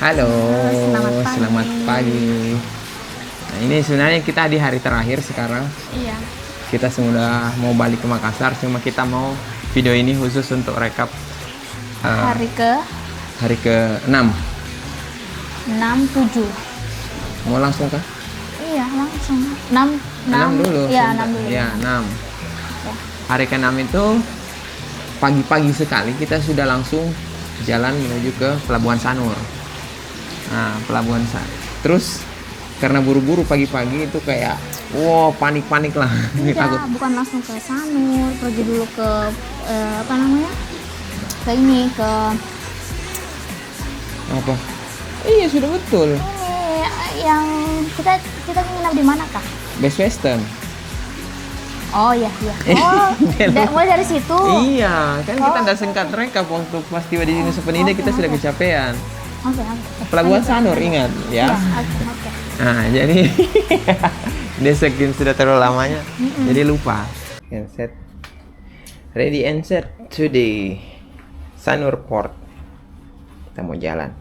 Halo, Selamat pagi. Nah, ini sebenarnya kita di hari terakhir sekarang. Iya. Kita sudah mau balik ke Makassar, cuma kita mau video ini khusus untuk rekap Hari ke-6. 6, 7. Mau langsung kah? Iya, langsung. 6 dulu. Iya, sebentar. 6 dulu. Ya, 6. Ya. Hari ke-6 itu pagi-pagi sekali kita sudah langsung jalan menuju ke Pelabuhan Sanur. Nah, Pelabuhan Sanur. Terus karena buru-buru pagi-pagi itu kayak panik-panik lah. Tidak, Takut. bukan langsung ke Sanur, pergi dulu ke apa namanya? Ke ini, ke Apa? Iya, sudah betul. ini yang kita nginap di mana kah? Best Western. Oh iya. Oh, mulai dari situ. Iya, kan kita udah singkat rekap waktu pas tiba di Nusa Penida kita sudah kecapean. Oke. Pelabuhan Sanur ingat ya. Iya, oke. Nah, jadi dia saking sudah terlalu lamanya, jadi lupa. And set. Ready and set today. Sanur Port. Kita mau jalan.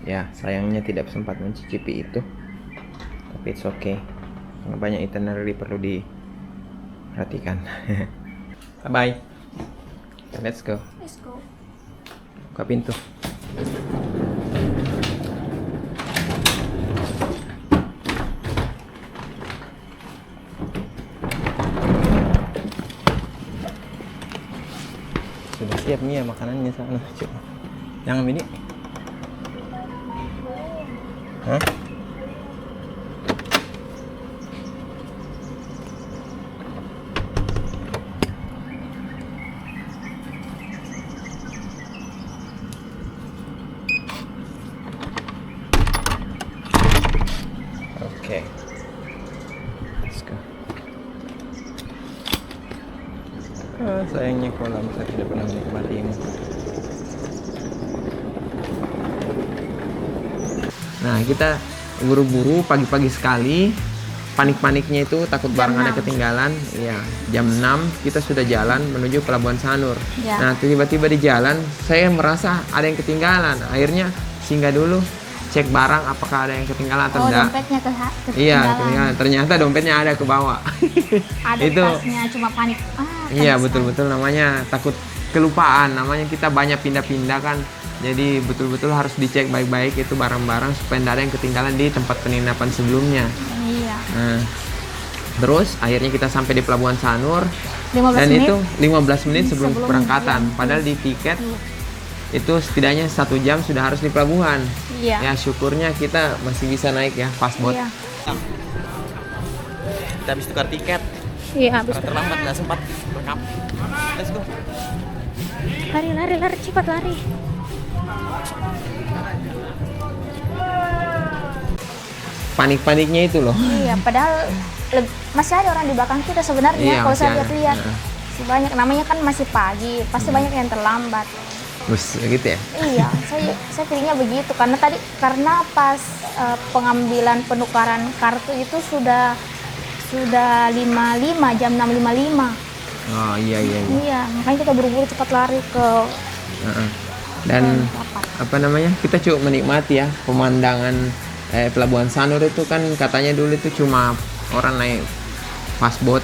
Ya, sayangnya tidak sempat mencicipi itu. Tapi it's okay. Karena banyak itinerary perlu diperhatikan. Bye. Let's go. Let's go. Buka pintu. Sudah siap nih ya makanannya sana. Coba. Yang ini. Hah? Oke. Let's go. Sayangnya kolam saya tidak pernah menikmati ini. Nah, kita buru-buru pagi-pagi sekali. Panik-paniknya itu takut barang ada ketinggalan. Iya, jam 6 kita sudah jalan menuju Pelabuhan Sanur. Ya. Nah, tiba-tiba di jalan saya merasa ada yang ketinggalan. Akhirnya singgah dulu, cek barang apakah ada yang ketinggalan atau enggak. Dompetnya Iya, ketinggalan. ketinggalan. Ternyata dompetnya ada ke bawah. Ada Itu tasnya cuma panik. iya, kan betul-betul namanya takut kelupaan. Namanya kita banyak pindah-pindah kan. Jadi betul-betul harus dicek baik-baik itu barang-barang supaya tidak ada yang ketinggalan di tempat penginapan sebelumnya. Iya. Nah, terus akhirnya kita sampai di Pelabuhan Sanur 15 dan menit. itu 15 menit sebelum Sebelum keberangkatan. iya. Padahal di tiket itu setidaknya 1 jam sudah harus di pelabuhan. Iya. Ya syukurnya kita masih bisa naik ya fastboat. Iya. Kita habis tukar tiket. Iya, habis Karena terlambat nggak sempat rekap. Let's go. lari, cepat lari. Panik-paniknya itu loh. Iya, padahal masih ada orang di belakang kita sebenarnya. Iya, Kalau masih saya ada. lihat-lihat, Nah. masih banyak. Namanya kan masih pagi, pasti banyak yang terlambat. Bus gitu ya. Iya, saya pilihnya begitu karena pas pengambilan penukaran kartu itu sudah 55 jam 6.55. Oh iya. Iya, makanya kita buru-buru cepat lari ke Dan rapat. apa namanya, kita cukup menikmati ya pemandangan Pelabuhan Sanur itu kan katanya dulu itu cuma orang naik fastboat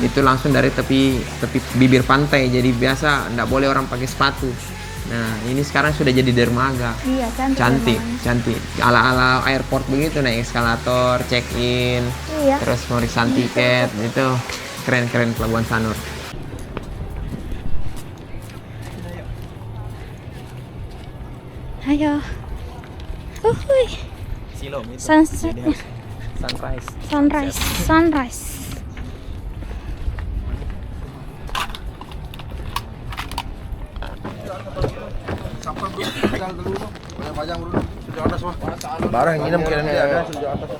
itu langsung dari tepi bibir pantai, jadi biasa nggak boleh orang pakai sepatu. Nah ini sekarang sudah jadi dermaga. Iya, cantik namanya. ala airport begitu, naik eskalator, check in, Iya. terus pemeriksaan tiket, itu keren Pelabuhan Sanur. Ayo. Silom itu. Sunset. Jadi harus sunrise. Sunrise. Barang ini mungkin nanti ada sejauh atas.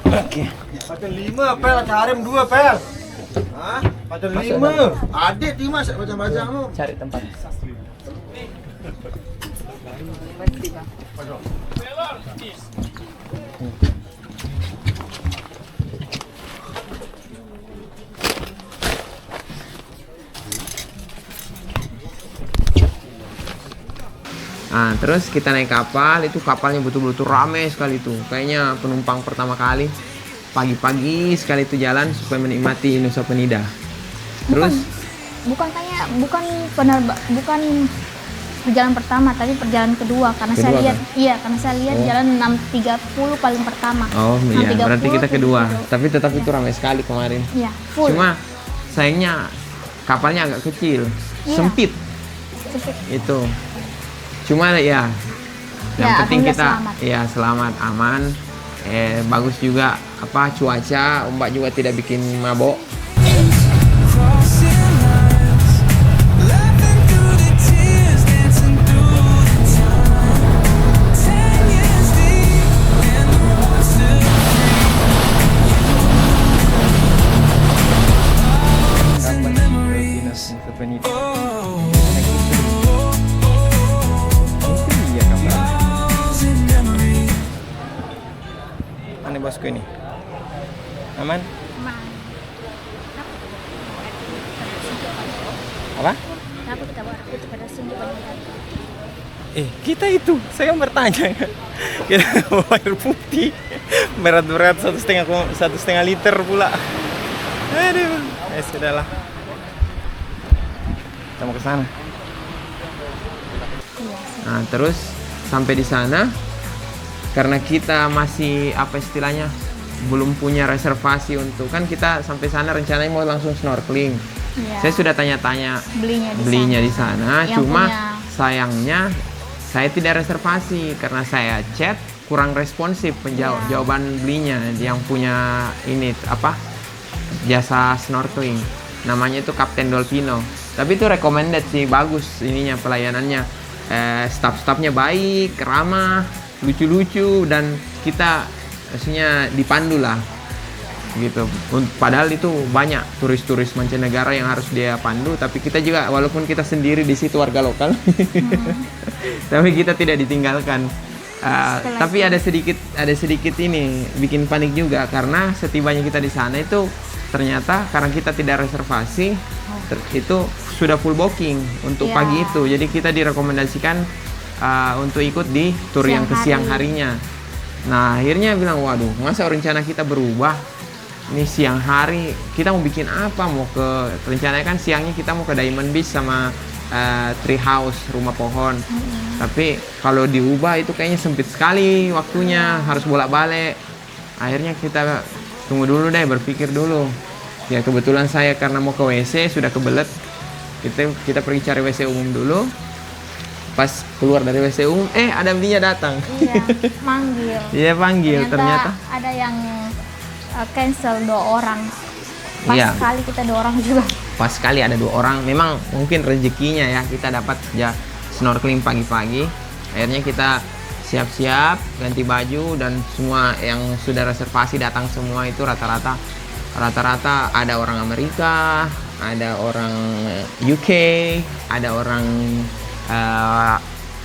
Oke. Pacar 5 pel, harem 2 pel. Hah? Pacar 5. Adik 5 saya baca-baca lu. Cari tempat. Nah, terus kita naik kapal, itu kapalnya betul-betul rame sekali tuh. Kayaknya penumpang pertama kali pagi-pagi sekali itu jalan supaya menikmati Nusa Penida. Terus bukan perjalanan pertama, tapi perjalanan kedua karena saya Kedua, lihat kan? karena saya lihat Oh. jalan 6.30 paling pertama. oh iya, 6.30 berarti kita kedua. gitu. Tapi tetap itu ramai sekali kemarin. Iya, full. Cuma sayangnya kapalnya agak kecil, Iya. sempit Sempit. itu. Cuma ya, yang Ya, penting alhamdulillah kita selamat. ya selamat, aman. Bagus juga apa cuaca, ombak juga tidak bikin mabok. Crossing lines, laughing through the tears, dancing through the time. 10 years deep in the 1, 2, 3. Memories. Thousand memories. Mana bosku ini? Aman? Apa? Kenapa kita bawa itu pada sini banyak? Kita itu, saya bertanya. Kita bawa air putih, berat-berat 1,5 liter pula. Aduh, sudahlah. Kita mau ke sana. Nah, terus sampai di sana, karena kita masih apa istilahnya belum punya reservasi untuk, kan kita sampai sana rencananya mau langsung snorkeling. Iya. Saya sudah tanya-tanya belinya di sana, Yang cuma punya- sayangnya saya tidak reservasi karena saya chat kurang responsif jawaban belinya yang punya ini apa jasa snorkeling. Namanya itu Kapten Dolpino. Tapi itu recommended sih, bagus ininya pelayanannya. Staff-staffnya baik, ramah, lucu-lucu, dan kita maksudnya dipandu lah gitu. Padahal itu banyak turis-turis mancanegara yang harus dia pandu, tapi kita juga walaupun kita sendiri di situ warga lokal, tapi kita tidak ditinggalkan. Tapi ada sedikit ini bikin panik juga karena setibanya kita di sana itu ternyata karena kita tidak reservasi itu sudah full booking untuk Ya. pagi itu. Jadi kita direkomendasikan untuk ikut di tur yang ke siang harinya. Nah, akhirnya bilang, waduh, masa rencana kita berubah? Ini siang hari, kita mau bikin apa? Mau ke, rencananya kan siangnya kita mau ke Diamond Beach sama Tree House, rumah pohon. Tapi kalau diubah itu kayaknya sempit sekali waktunya, harus bolak-balik. Akhirnya kita tunggu dulu deh, berpikir dulu. Ya kebetulan saya karena mau ke WC, sudah kebelet. Kita pergi cari WC umum dulu. Pas keluar dari WC umum, ada belinya datang. Iya, manggil. Iya panggil, ternyata. ada yang cancel 2 orang. Pas Iya. sekali kita 2 orang juga. Pas sekali ada 2 orang, memang mungkin rezekinya ya kita dapat ya snorkeling pagi-pagi. Akhirnya kita siap-siap, ganti baju, dan semua yang sudah reservasi datang semua. Itu rata-rata ada orang Amerika, ada orang UK, ada orang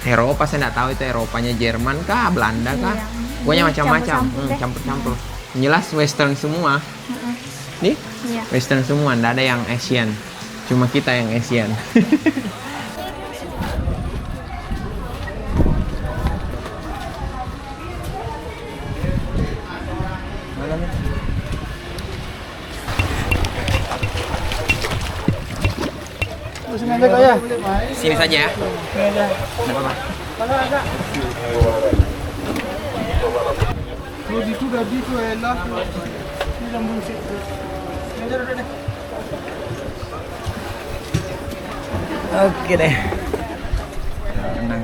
Eropa. Saya nggak tahu itu Eropanya Jerman kah, Belanda kah, Iya. pokoknya Ini macam-macam, campur-campur deh. campur-campur. Jelas Western semua. Nih, Iya. Western semua, nggak ada yang Asian. Cuma kita yang Asian. Sini saja ya. Oke deh. Tenang.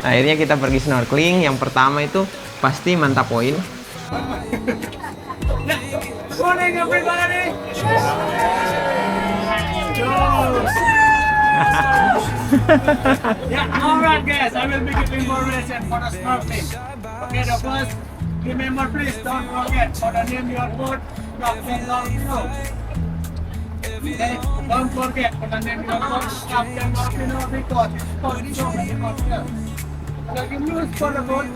Akhirnya kita pergi snorkeling. Yang pertama itu pasti Manta Point. Morning, everybody! Yeah, all right, guys. I will be giving more reason for the snorkeling. Okay, the first, remember, please don't forget for the name your boat, Captain Dolpino. Okay, don't forget for the name your boat, Captain Dolpino, because it's called so many hotels. So you use for the boat,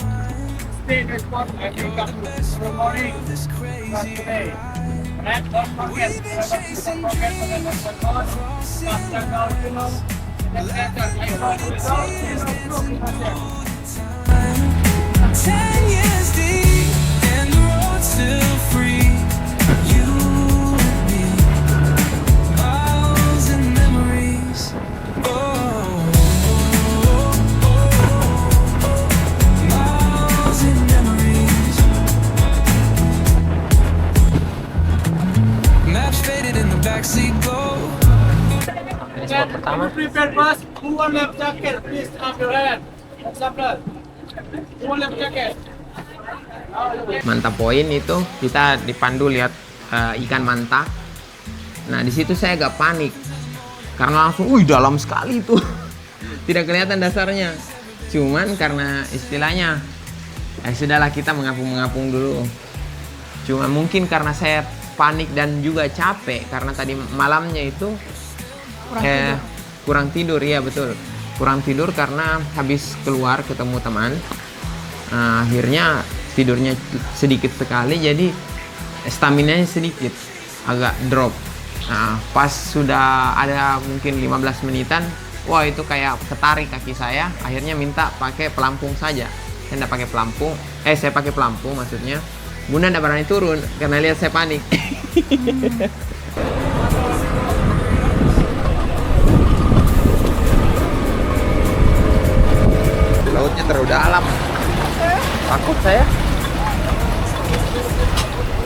stay in the spot and wake up tomorrow morning. Not today. Right? Don't forget. Don't forget for the name of the boat, Captain Dolpino. 10 years deep and the road's still free. You and me, miles and memories. Miles and memories. Maps faded in the backseat glow. Ini spot pertama. Prepare first. Who want left jacket? Please up your hand. Suppler. Who want left jacket? Manta poin itu kita dipandu lihat ikan manta. Nah di situ saya agak panik karena langsung, dalam sekali itu, tidak kelihatan dasarnya. Cuman karena istilahnya, sudahlah kita mengapung-mengapung dulu. Cuma mungkin karena saya panik dan juga capek karena tadi malamnya itu kurang tidur, ya betul, kurang tidur karena habis keluar ketemu teman. Akhirnya tidurnya sedikit sekali, jadi stamina-nya sedikit agak drop. Nah, pas sudah ada mungkin 15 menitan, wah itu kayak ketarik kaki saya, akhirnya minta pakai pelampung saja. Saya tidak pakai pelampung, saya pakai pelampung maksudnya. Bunda tidak berani turun karena lihat saya panik. Lautnya terlalu dalam. Takut saya.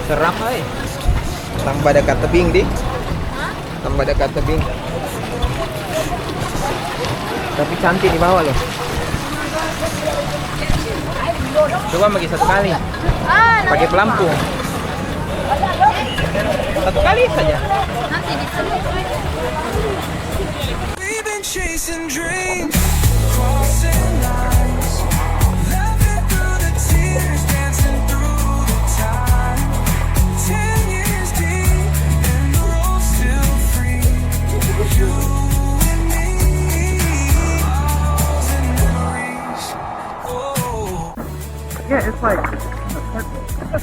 Seram ay. Tambah dekat tebing di. Tambah dekat tebing. Tapi cantik di bawah loh. Coba bagi satu kali. Pakai pelampung. Satu kali saja. We've been chasing dreams, crossing lines, laughing through the tears, dancing through the time. 10 years deep and the road's still free. You and me, miles and memories. Oh. Yeah, it's like,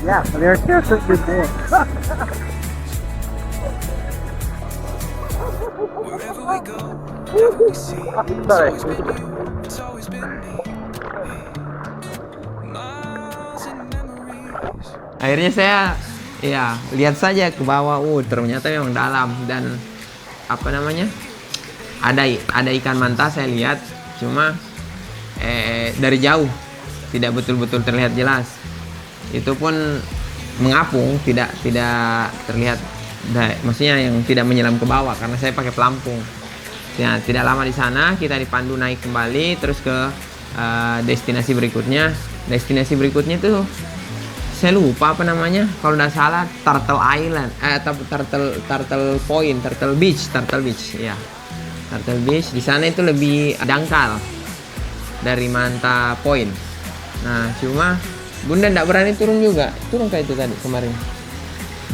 yeah, their characters is there. Wherever we go, whatever we see, it's always been you, it's always been me. Miles and memories. Akhirnya saya lihat saja ke bawah, ternyata memang dalam dan apa namanya, ada ikan manta saya lihat, cuma dari jauh tidak betul-betul terlihat jelas. Itu pun mengapung, tidak terlihat, maksudnya yang tidak menyelam ke bawah karena saya pakai pelampung. Ya, tidak lama di sana kita dipandu naik kembali terus ke destinasi berikutnya. Destinasi berikutnya itu saya lupa apa namanya, kalau tidak salah Turtle Island, Turtle Point, Turtle Beach, ya. Turtle Beach di sana itu lebih dangkal dari Manta Point. Nah, cuma Bunda tidak berani turun juga. Turun kayak itu tadi kemarin.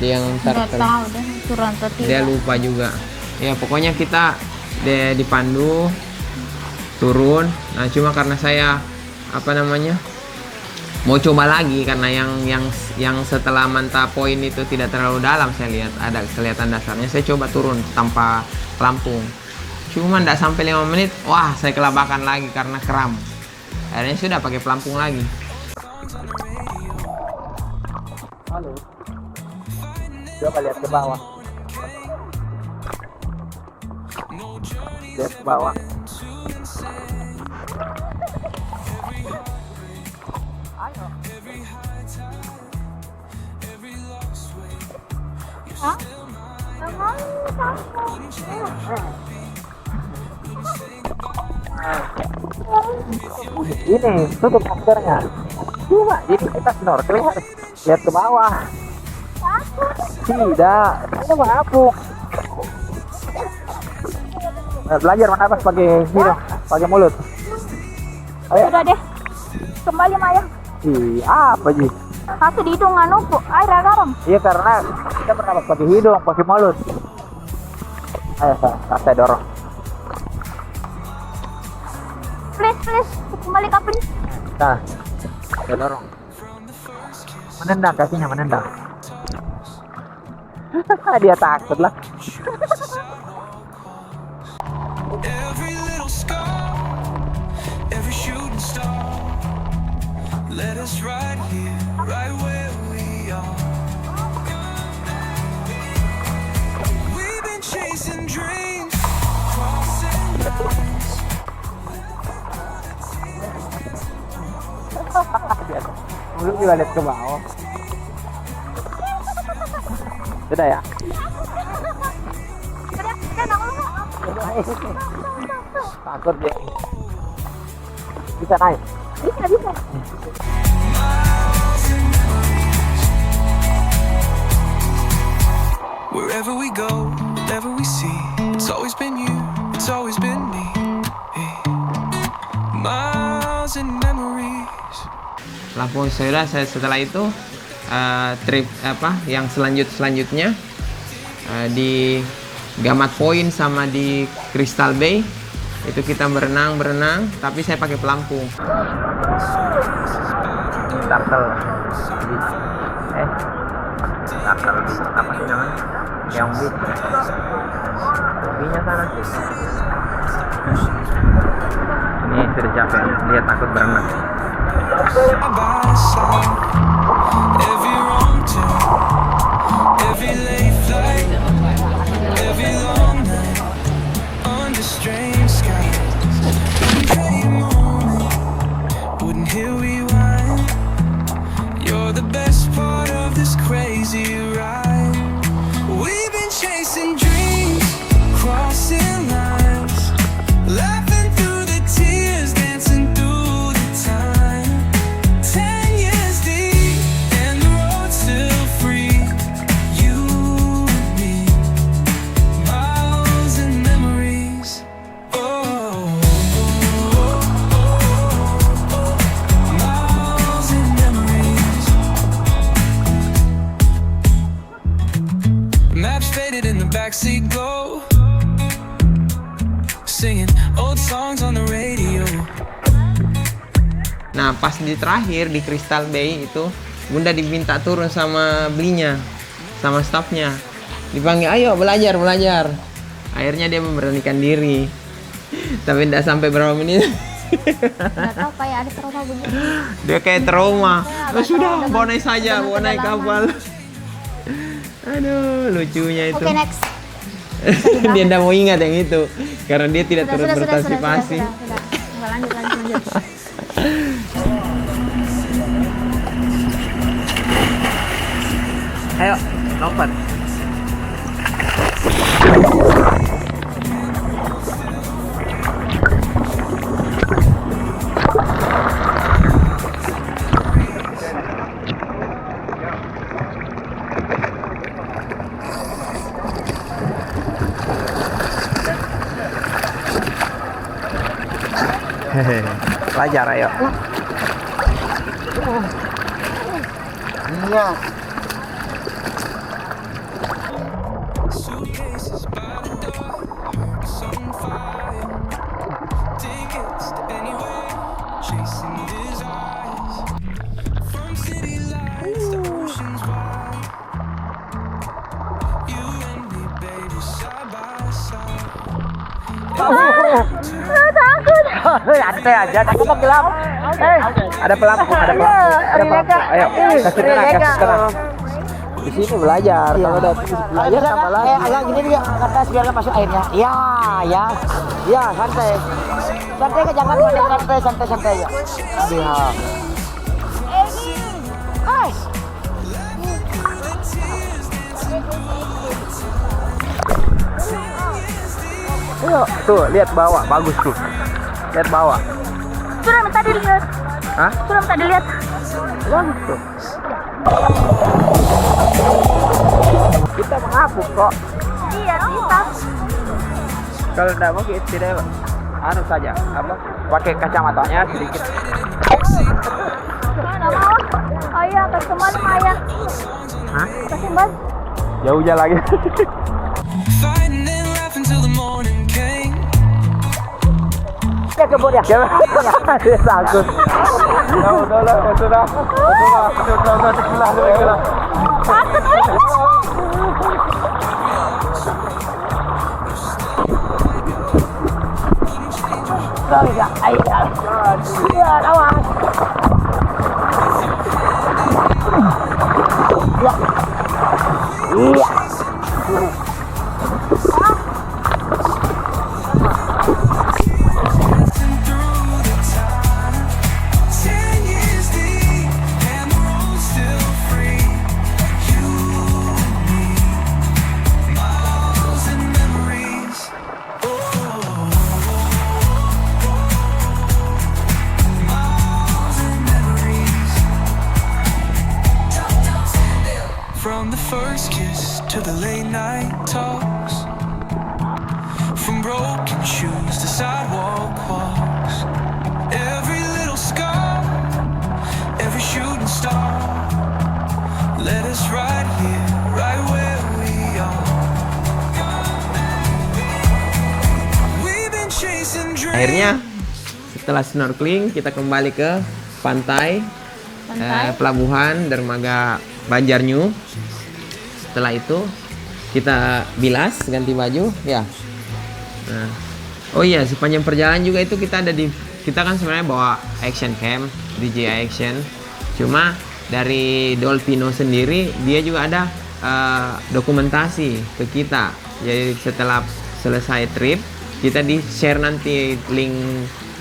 Dia yang Nggak turtle. tahu deh turun atau tidak. Dia lupa juga. Ya pokoknya kita dipandu turun. Nah cuma karena saya apa namanya mau coba lagi karena yang setelah Manta Point itu tidak terlalu dalam, saya lihat ada kelihatan dasarnya. Saya coba turun tanpa pelampung. Cuma tidak sampai 5 menit, wah saya kelabakan lagi karena kram. Akhirnya sudah pakai pelampung lagi. Halo. Coba lihat ke bawah. Lihat ke bawah. Hah? Ini tutup maskernya. Cuma ini kita snorkeling harus lihat ke bawah. Tidak, ini mengapung. Belajar menapis pakai hidung, pakai mulut. Ayo. Sudah deh. Kembali Maya. Apa Ji? Kasih di hidung anu air garam. Iya karena kita bernapas pakai hidung, pakai mulut. Ayo saya dorong. Please, kembali ke please. Nah, saya dorong. Menendang kakinya, menendang. Dia takut lah. Every little let us right here, right where we are. We've been chasing dreams, crossing lines. Lu juga lihat ke bawah. Sudah ya? Takut dia. Bisa naik? Bisa. Wherever we go, whatever we see, it's always been you, it's always been me. Hey. Miles and memories. Lampung Soira. Setelah itu trip yang selanjutnya di Gamat Point sama di Crystal Bay itu kita berenang tapi saya pakai pelampung. Turtle apa sih namanya? Yang kopinya sana. Ini sudah capek, lihat takut berenang. By side, every wrong turn, every late flight, every long night under strange skies. Wouldn't trade a moment, wouldn't hear rewind. You're the best part of this crazy ride. We've been chasing dreams, crossing lines, laughing through the tears, dancing through the time. 10 years deep and the road's still free. You and me, miles and memories. Miles and memories. Maps faded in the backseat glow, singing old songs on the radio. Nah, pas di terakhir di Crystal Bay itu Bunda diminta turun sama belinya, sama staffnya. Dipanggil, ayo belajar. Akhirnya dia memberanikan diri. Tapi tidak sampai berapa menit. Nggak tahu kayak ada trauma begini. Dia kayak trauma. Agak Sudah, trauma bawa naik saja, dengan bawa naik kapal. kedalaman. Aduh, lucunya itu. Oke, next. Dia tidak mau ingat yang itu karena dia tidak turut Sudah. berpartisipasi. Nggak, lanjut. Ayo, lompat. Pelajar, ayo. Iya. Suitcases by the door, hearts on fire. Tickets to anywhere, chasing desires. From city lights to oceans wide. You and me, baby, side by side. Santai aja, takut gelap. Ada pelampung. Ayo, kasih tenang. Di sini belajar. Kalau udah belajar tambah lagi. Agak gini dia ke atas biar masuk airnya. Ya, santai. Santai ke jangan santai ya. Lihat. Ayo, tuh lihat bawah, bagus tuh. Lihat bawah. Sudah minta dilihat. Hah? Sudah minta dilihat. Bagus tuh. Kita mengapung kok. Iya, kita. Kalau tidak mau kita tidak anu saja, pakai kacamatanya sedikit. Mana mau? Oh iya, customer Maya. Hah? Customer. Jauhnya lagi. Fighting and laughing till the morning came. Dia kebun ya. Dia takut. Sudah. Sorry ya. Iya, awas. through the time. 10 years deep and the road's still free. You and me, miles and memories. Miles and memories. From the first kiss to the late night talks, from broken shoes to sidewalk walks, every little scar, every shooting star, led us right here, right where we are. We've been chasing dreams. Akhirnya setelah snorkeling kita kembali ke pantai, pelabuhan dermaga Banjarnyu. Setelah itu kita bilas, ganti baju ya. Nah, oh iya, sepanjang perjalanan juga itu kita kan sebenarnya bawa action cam, DJI action. Cuma dari Dolpino sendiri dia juga ada dokumentasi ke kita. Jadi setelah selesai trip kita di share nanti link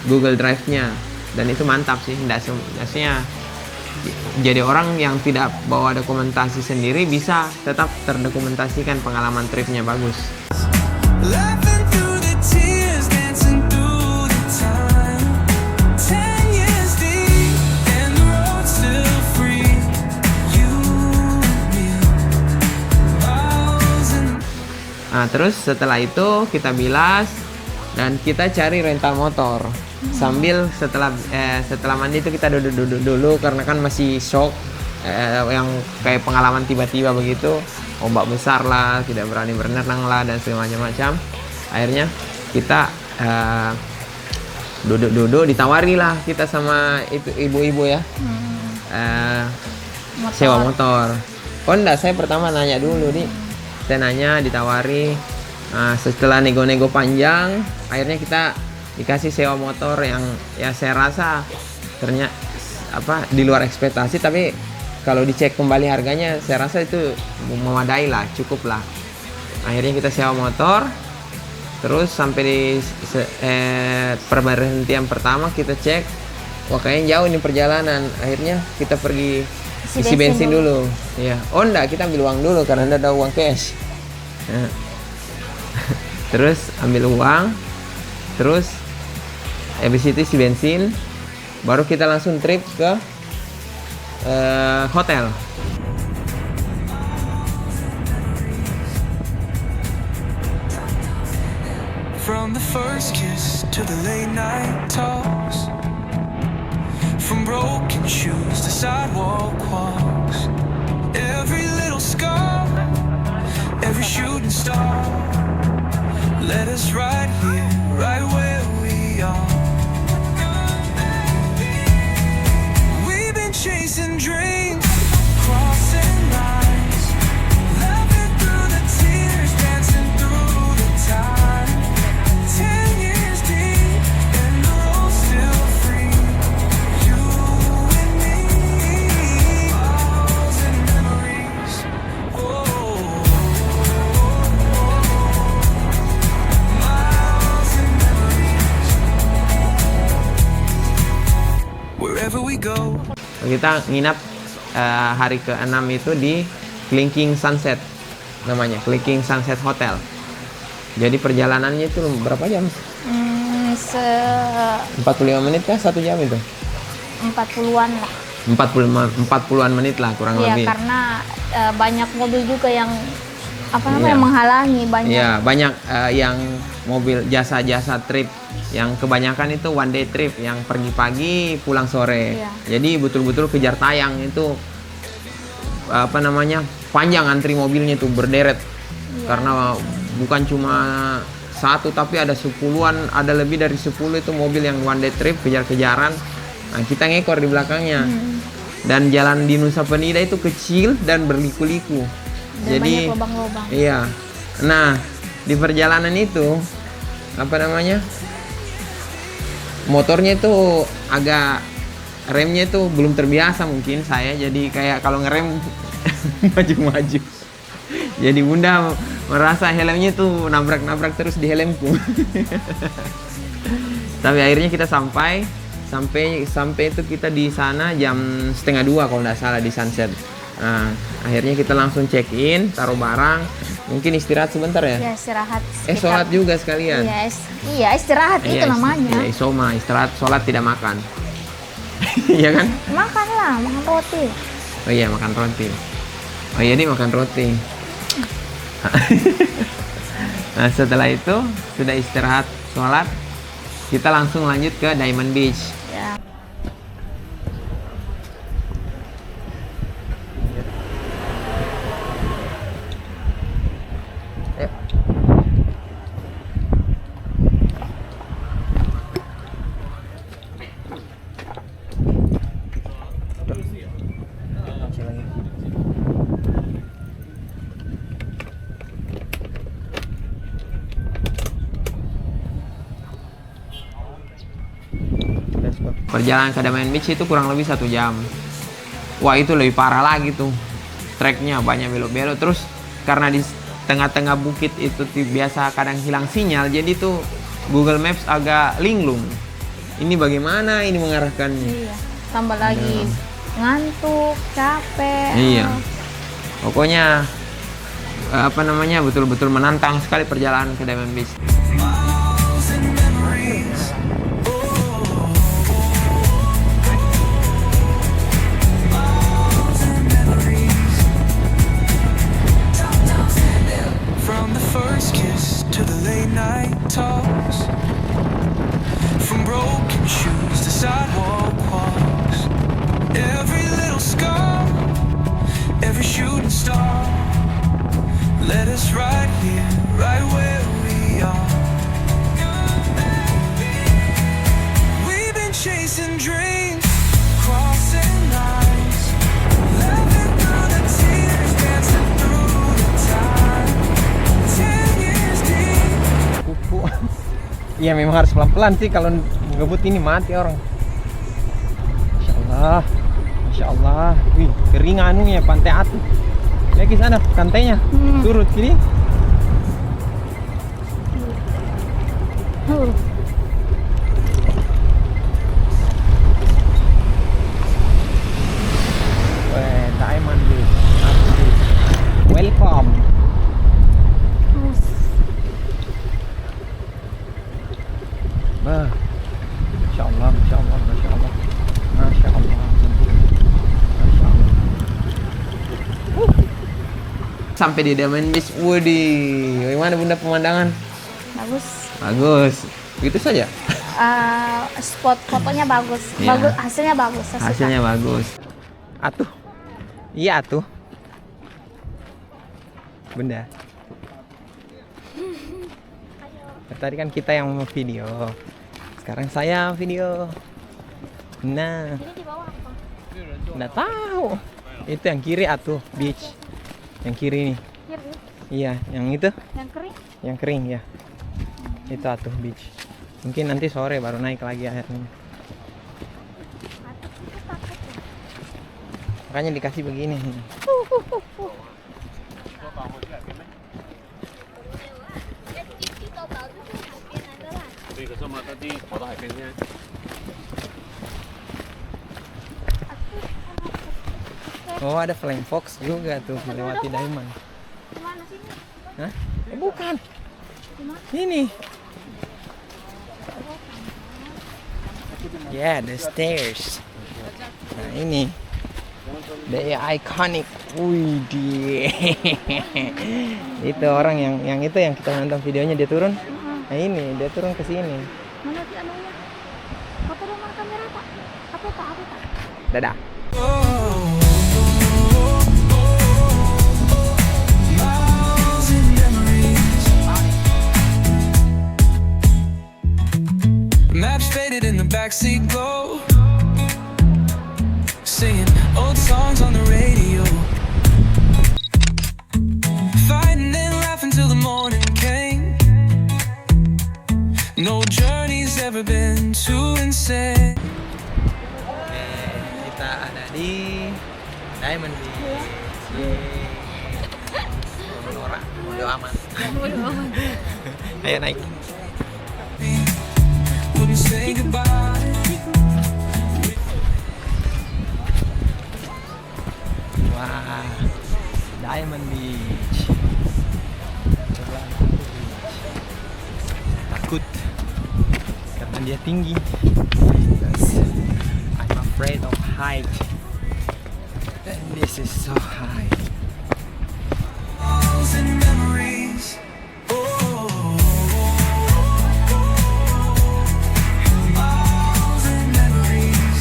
Google Drive-nya, dan itu mantap sih. Biasanya jadi orang yang tidak bawa dokumentasi sendiri bisa tetap terdokumentasikan pengalaman tripnya bagus. Laughing through the tears, dancing through the time. 10 years deep and the road's still free. You and me, miles and Nah, terus setelah itu kita bilas dan kita cari rental motor. Sambil setelah mandi itu kita duduk dulu karena kan masih shock, yang kayak pengalaman tiba-tiba begitu, ombak besar lah, tidak berani berenang lah dan segala macam. Akhirnya kita duduk ditawari lah kita sama itu ibu-ibu ya, sewa motor. Oh enggak, saya pertama nanya dulu nih, saya nanya ditawari. Nah, setelah nego-nego panjang, akhirnya kita dikasih sewa motor yang ya saya rasa ternyata di luar ekspektasi, tapi kalau dicek kembali harganya saya rasa itu memadai lah, cukup lah. Akhirnya kita sewa motor, terus sampai di perberhentian pertama kita cek, wah kayaknya jauh ini perjalanan. Akhirnya kita pergi isi bensin dulu. Ya, oh enggak, kita ambil uang dulu karena enggak ada uang cash. Nah. Terus ambil uang, terus habis itu isi bensin, baru kita langsung trip ke hotel. from the first kiss to the late night talks, from broken shoes to sidewalk walks, every little scar, every shooting star, led us right here, right where we are. We've been chasing dreams, crossing lines, laughing through the tears, dancing through the time. 10 years deep and the road's still free. You and me, miles and memories. Miles and memories. Wherever we go. Kita nginap hari ke-6 itu di Clinking Sunset, namanya Clinking Sunset Hotel. Jadi perjalanannya itu berapa jam? 45 menit kah? 1 jam itu? 40-an lah. 40-an menit lah kurang Iya, lebih. karena banyak mobil juga yang menghalangi banyak. Iya, banyak yang mobil jasa-jasa trip yang kebanyakan itu one day trip yang pergi pagi pulang sore. Iya. Jadi betul-betul kejar tayang itu panjang antri mobilnya itu berderet. Karena bukan cuma satu tapi ada 10-an, ada lebih dari 10 itu mobil yang one day trip kejar-kejaran. Nah, kita ngekor di belakangnya. Dan jalan di Nusa Penida itu kecil dan berliku-liku. Dan Jadi banyak lubang-lubang. iya. Nah, di perjalanan itu motornya itu agak remnya itu belum terbiasa mungkin saya. Jadi kayak kalau ngerem maju-maju. Jadi bunda merasa helmnya tuh nabrak-nabrak terus di helmku. Tapi akhirnya kita sampai itu kita di sana jam 1:30 kalau nggak salah di Sunset. Nah, akhirnya kita langsung check in, taruh barang, mungkin istirahat sebentar ya. Ya istirahat. Sholat juga sekalian. Iya istirahat itu namanya. Iya, isoma, istirahat, sholat tidak makan. Iya kan? Makanlah, makan roti. Oh iya, makan roti. Oh iya, ini makan roti. Nah, setelah itu sudah istirahat, sholat, kita langsung lanjut ke Diamond Beach. Ya. Perjalanan ke Diamond Beach itu kurang lebih 1 jam. Wah, itu lebih parah lagi tuh. Treknya banyak belok-belok. Terus karena di tengah-tengah bukit itu biasa kadang hilang sinyal, jadi tuh Google Maps agak linglung. Ini bagaimana ini mengarahkannya? Iya. Tambah lagi ngantuk, capek. Iya. Pokoknya betul-betul menantang sekali perjalanan ke Diamond Beach. From the first kiss to the late night talks, from broken shoes to sidewalk walks, every little scar, every shooting star led us right here, right where we are. We've been chasing dreams, crossing lines, laughing through the tears, dancing through the time. 10 years deep. Kupu. Iya, memang harus pelan-pelan sih, kalau ngebut ini mati orang. Masya Allah, Masya Allah. Wih, kering anunya pantai Atu. Lagi sana pantainya, surut kiri. Weh, Diamond Beach. Welcome. Masya Allah, Masya Allah, Masya Allah, Masya Allah, Masya Allah. Sampai di Diamond Beach, waduh, bagaimana bunda pemandangan? Bagus. Bagus, begitu saja. Spot fotonya bagus. Iya. Bagus, hasilnya bagus. Saya suka. Hasilnya bagus. Atuh, iya atuh, bunda. Tadi kan kita yang mau video, sekarang saya video. Nah, Ini di bawah apa? nggak tahu. Itu yang kiri atuh, beach. Yang kiri nih. Kiri. Iya, yang itu, Yang kering. yang kering ya. Itu atuh beach. Mungkin nanti sore baru naik lagi airnya. Makanya dikasih begini. Oh, ada flying fox juga tuh melewati Diamond. Kemana sini? Hah? Bukan. Ini. Yeah, the stairs. Nah, ini. The iconic. Wih, itu orang yang itu yang kita nonton videonya dia turun. Nah, ini dia turun ke sini. Mana di anunya? Foto dengan kamera Pak. Apa Pak? Dadah. Miles in memories. Maps faded in the backseat glow, singing old songs on the radio, fighting and laughing till the morning came. No journey's ever been too insane. Kita ada di Diamond Beach. Orang udah aman. Ayo naik. Wouldn't say goodbye. Wah, Diamond Beach. Coba takut karena dia tinggi. Because I'm afraid of height. And this is so high. Walls and memories. Walls and memories.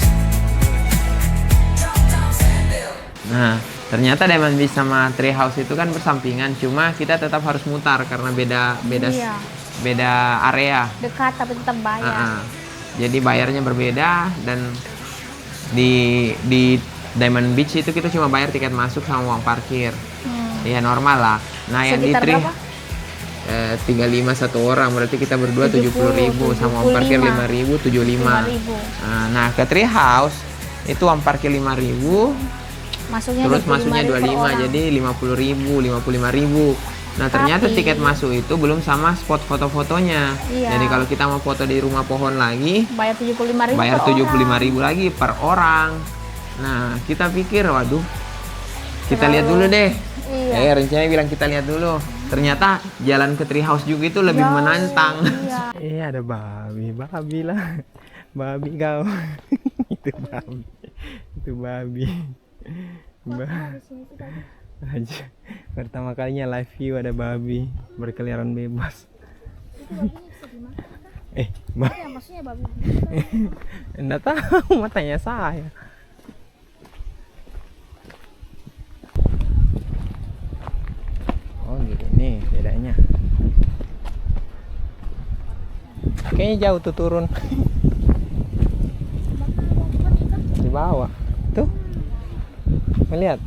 Nah, ternyata Diamond Beach sama Tree House itu kan bersampingan, cuma kita tetap harus mutar karena beda Iya. beda area. Dekat tapi tetap bayar. Jadi bayarnya berbeda dan di Diamond Beach itu kita cuma bayar tiket masuk sama uang parkir. Iya normal lah. Nah yang di Sekitar Tree berapa? 35 satu orang, berarti kita berdua 70.000, 70.000 sama uang parkir 75. 5.000 75. Nah ke Tree House itu uang parkir 5.000, Masuknya terus masuknya 25.000 per 25 orang. jadi 50.000 55.000. Nah ternyata Tapi- tiket masuk itu belum sama spot foto-fotonya. Iya. Jadi kalau kita mau foto di rumah pohon lagi Bayar 75.000 bayar per 75.000 lagi per orang. Nah kita pikir waduh kita lihat dulu deh. Iya. Rencananya bilang kita lihat dulu. Ternyata jalan ke Tree House juga itu lebih Jauh, menantang. iya. Ada babi lah. Babi kau. Itu babi. Aja. Pertama kalinya live view ada babi berkeliaran bebas. Ya, maksudnya babi. Enggak tahu matanya saya. Oh gini bedanya. Kayaknya jauh tuh turun. Di bawah. Tuh. Melihat.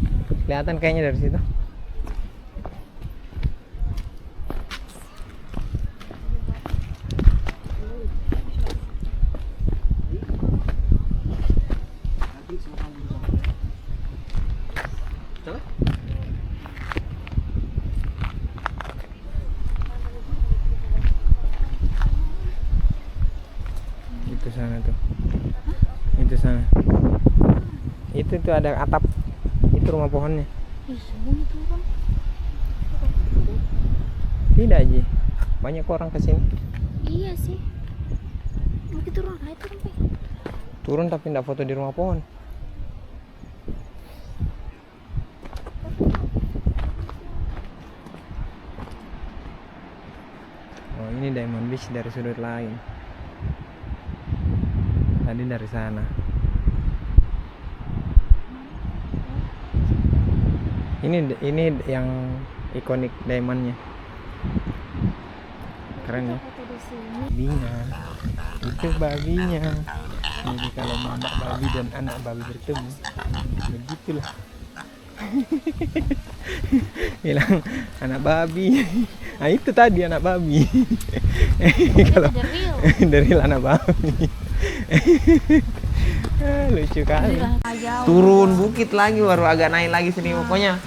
Kelihatan kayaknya dari situ. Itu sana tuh. Itu sana. Itu tuh ada atap. Itu rumah pohonnya. Tidak Ji. Banyak orang kesini. Iya sih. Mungkin turun aja turun. Turun tapi tidak foto di rumah pohon. Oh ini Diamond Beach dari sudut lain. Tadi dari sana. Ini yang ikonik diamondnya. Keren ya. Babinya. Itu babinya. Jadi kalau mama babi dan anak babi bertemu, begitulah. Bilang anak babi. Nah itu tadi anak babi. Kalau dari anak babi. Lucu kali. Turun bukit lagi baru agak naik lagi sini pokoknya.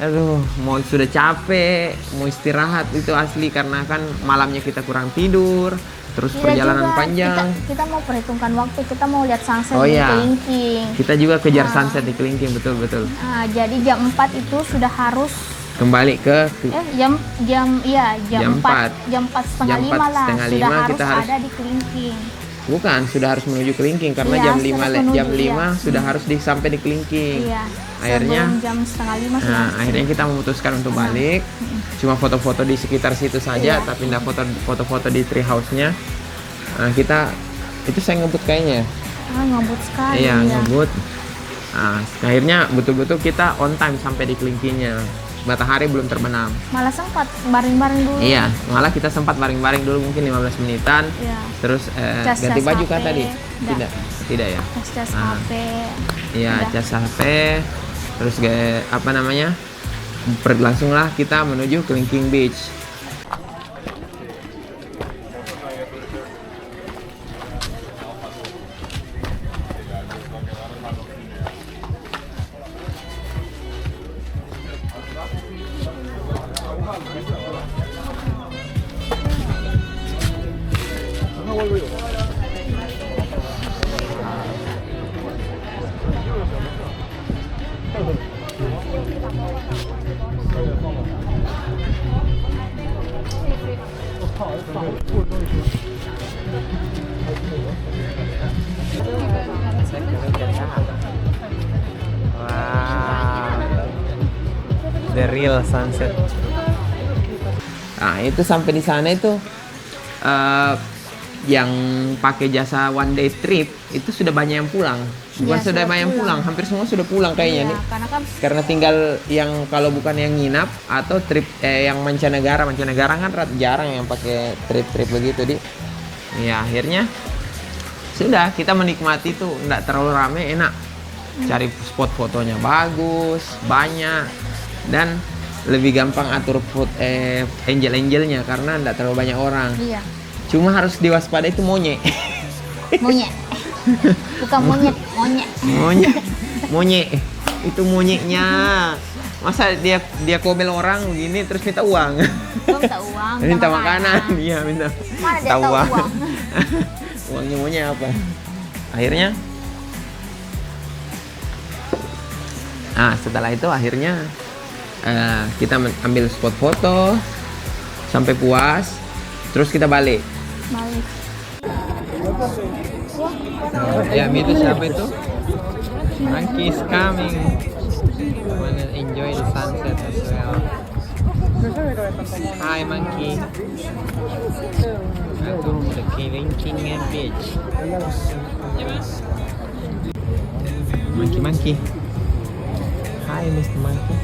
Aduh, mau sudah capek, mau istirahat itu asli karena kan malamnya kita kurang tidur, terus Iya perjalanan juga, panjang. Kita mau perhitungkan waktu, kita mau lihat sunset Oh, di iya. Kelingking. Kita juga kejar sunset di Kelingking, betul. Nah, jadi jam 4 itu sudah harus Kembali ke jam 4 Jam 4. jam 4 setengah Jam 4 lima lah setengah sudah lima harus kita harus- ada di Kelingking. bukan sudah harus menuju Kelingking karena Iya, jam harus 5 menuju, jam 5 iya. sudah harus sampai di Kelingking. Iya. Akhirnya sebelum jam setengah 5 sudah. Nah, akhirnya kita memutuskan untuk balik. Cuma foto-foto di sekitar situ saja, Iya. tapi nggak foto-foto di tree house-nya. Nah, kita itu saya ngebut kayaknya. Ngebut sekali. Iya, ya. ngebut. Nah, akhirnya betul-betul kita on time sampai di Kelingkingnya. Matahari belum terbenam. Malah sempat bareng-bareng dulu. Iya, malah kita sempat baring-baring dulu mungkin 15 menitan. Iya. Terus Cas-cas ganti baju kan HP. tadi? Nggak. Tidak ya. Cas Ah. HP. Iya, Udah. cas HP. Terus apa namanya? Berlangsunglah kita menuju Kelingking Beach. real sunset. Nah, itu sampai di sana itu yang pakai jasa one day trip itu sudah banyak yang pulang. Bukan Iya, sudah sudah banyak yang pulang, hampir semua sudah pulang kayaknya Iya, nih. karena kan Karena tinggal yang kalau bukan yang nginap atau trip yang mancanegara kan jarang yang pakai trip begitu di. Ya akhirnya sudah kita menikmati tuh nggak terlalu rame, enak. Cari spot fotonya bagus, banyak dan lebih gampang atur angel-angelnya karena nggak terlalu banyak orang. iya, Cuma harus diwaspadai itu monyet. monyet. Bukan monyet, monyet. Monyet itu monyetnya. Masa dia komel orang begini terus minta uang. Minta uang, Minta makanan. Iya, minta. Mana dia tahu uang? Uangnya maunya apa? Akhirnya setelah itu akhirnya kita ambil spot foto sampai puas, terus kita balik. Balik. Ya, itu siapa itu? Monkey is coming. Wanna enjoy the sunset as well. Hi, monkey. Welcome to the Kirinkingan Beach. Monkey. Hi, Mr. Monkey.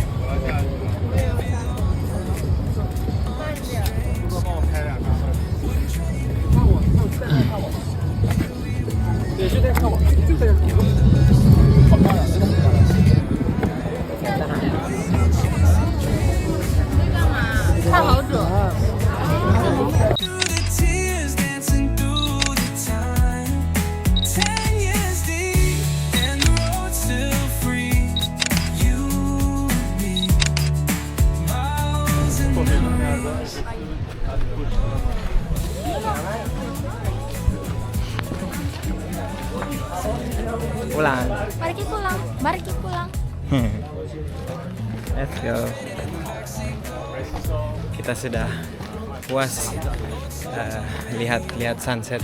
The tears dancing through the time. 10 years deep and the road's still free. You and me, miles and miles. Pulang. Mari kita pulang. Let's go. Kita sudah puas lihat sunset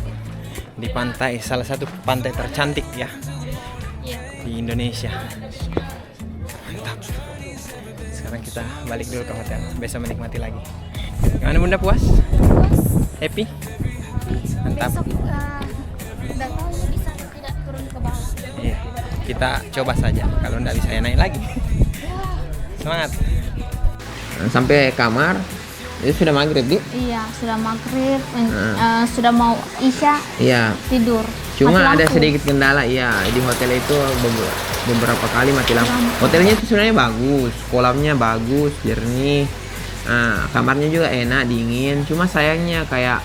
di pantai, salah satu pantai tercantik ya di Indonesia. Mantap. Sekarang kita balik dulu ke hotel, besok menikmati lagi. Gimana Bunda, puas? Happy? Mantap. Besok nggak tahu ya bisa atau tidak turun ke bawah. Iya, kita coba saja. Kalau nggak bisa ya naik lagi. Semangat. Sampai kamar itu sudah maghrib di. Iya, sudah maghrib, sudah mau isya, Iya. tidur. Cuma Mati ada lampu. sedikit kendala, iya, di hotel itu beberapa kali mati lampu. Hotelnya itu sebenarnya bagus, kolamnya bagus, jernih. Kamarnya juga enak, dingin. Cuma sayangnya kayak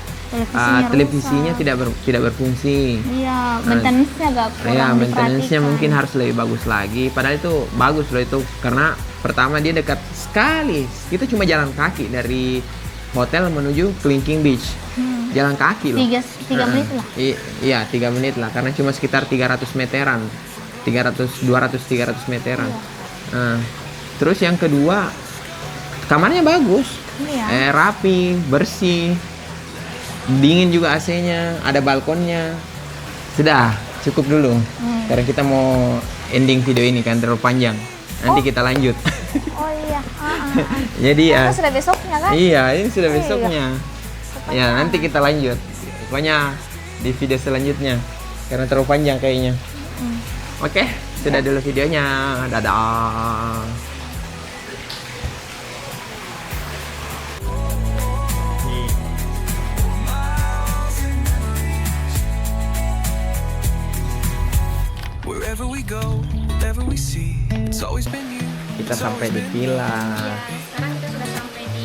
televisinya tidak berfungsi. Iya, maintenance-nya agak kurang Ya, maintenance-nya diperhatikan. mungkin harus lebih bagus lagi. Padahal itu bagus loh itu karena pertama dia dekat sekali. Kita cuma jalan kaki dari hotel menuju Kelingking Beach. Jalan kaki loh. 3 menit lah. Iya, 3 menit lah karena cuma sekitar 300 meteran. 200-300 meteran. Terus yang kedua, kamarnya bagus. Iya. Rapi, bersih. Dingin juga AC-nya, ada balkonnya. Sudah, cukup dulu. Karena kita mau ending video ini kan terlalu panjang. Nanti kita lanjut. Oh iya. Jadi ya. Itu sudah besoknya kan? Iya, ini sudah Iya. besoknya. Ya, nanti kita lanjut. Pokoknya di video selanjutnya. Karena terlalu panjang kayaknya. Oke, sudah dulu videonya. Dadah. Wherever we go, whatever we see, it's always been you. Kita sampai di villa. Sekarang kita sudah sampai di